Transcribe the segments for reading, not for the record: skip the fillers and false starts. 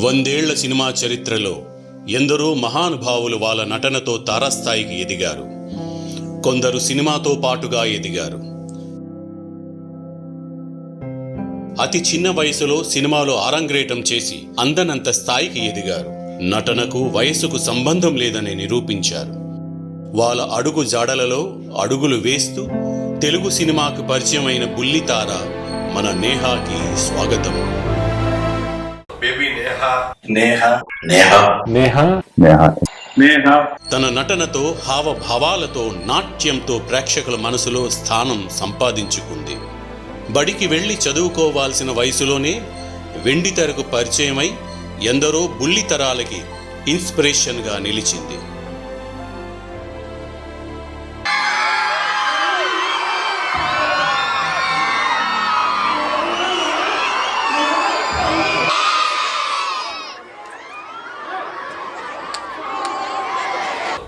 100 ఏళ్ల సినిమా చరిత్రలో ఎందరో మహానుభావులు వాళ్ళ నటనతో తారాస్థాయికి ఎదిగారు. కొందరు సినిమాతో పాటుగా ఎదిగారు. అతి చిన్న వయసులో సినిమాలో ఆరంగేటం చేసి అందనంత స్థాయికి ఎదిగారు. నటనకు వయసుకు సంబంధం లేదని నిరూపించారు. వాళ్ళ అడుగు జాడలలో అడుగులు వేస్తూ తెలుగు సినిమాకు పరిచయమైన బుల్లితార మన నేహాకి స్వాగతం. తన నటనతో హావభావాలతో నాట్యంతో ప్రేక్షకుల మనసులో స్థానం సంపాదించుకుంది. బడికి వెళ్లి చదువుకోవాల్సిన వయసులోనే వెండితెరకు పరిచయమై ఎందరో బుల్లితరాలకి ఇన్స్పిరేషన్గా నిలిచింది.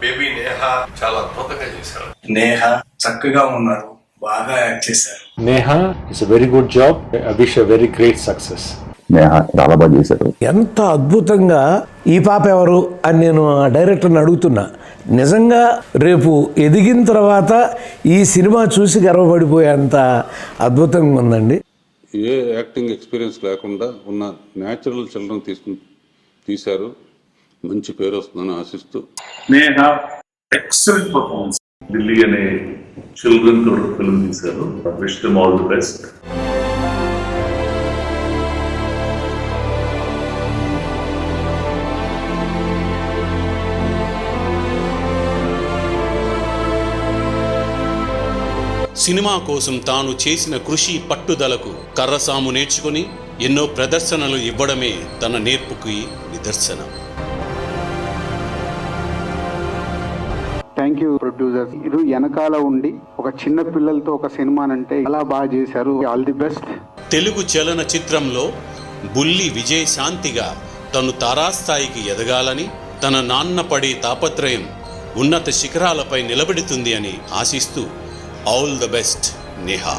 బేబీ నేహ చాలా అద్భుతంగా చేశారు. నేహ చక్కగా ఉన్నారు, బాగా యాక్ట్ చేశారు. Neha it's a very good job. I wish a very great success. Neha చాలా బాగా చేశారు. ఎంత అద్భుతంగా ఈ పాప ఎవరు అని నేను ఆ డైరెక్టర్ని అడుగుతున్నా. నిజంగా రేపు ఎదిగిన తర్వాత ఈ సినిమా చూసి గర్వపడిపోయేంత అద్భుతంగా ఉందండి. ఏ యాక్టింగ్ ఎక్స్పీరియన్స్ లేకుండా ఉన్న న్యాచురల్ చిల్డ్రన్ తీశారు. మంచి పేరు వస్తుందని ఆశిస్తూ నేహ ఎక్సలెంట్ పర్ఫార్మెన్స్. ఢిల్లీ అనే చిల్డ్రన్ తో ఫిల్మ్ తీశారు. Wish them all the best. Cinema కోసం తాను చేసిన కృషి పట్టుదలకు కర్రసాము నేర్చుకుని ఎన్నో ప్రదర్శనలు ఇవ్వడమే తన నేర్పుకి నిదర్శనం. Thank you producers. ఇది వెనకాల ఉండి ఒక చిన్న పిల్లలతో ఒక సినిమానంటే చాలా బాగా చేశారు. All the best. తెలుగు చలన చిత్రంలో బుల్లి విజయశాంతిగా తను తారాస్థాయికి ఎదగాలని, తన నాన్న పడే తాపత్రయం ఉన్నత శిఖరాలపై నిలబెడుతుంది అని ఆశిస్తూ ఆల్ ద బెస్ట్ నేహా.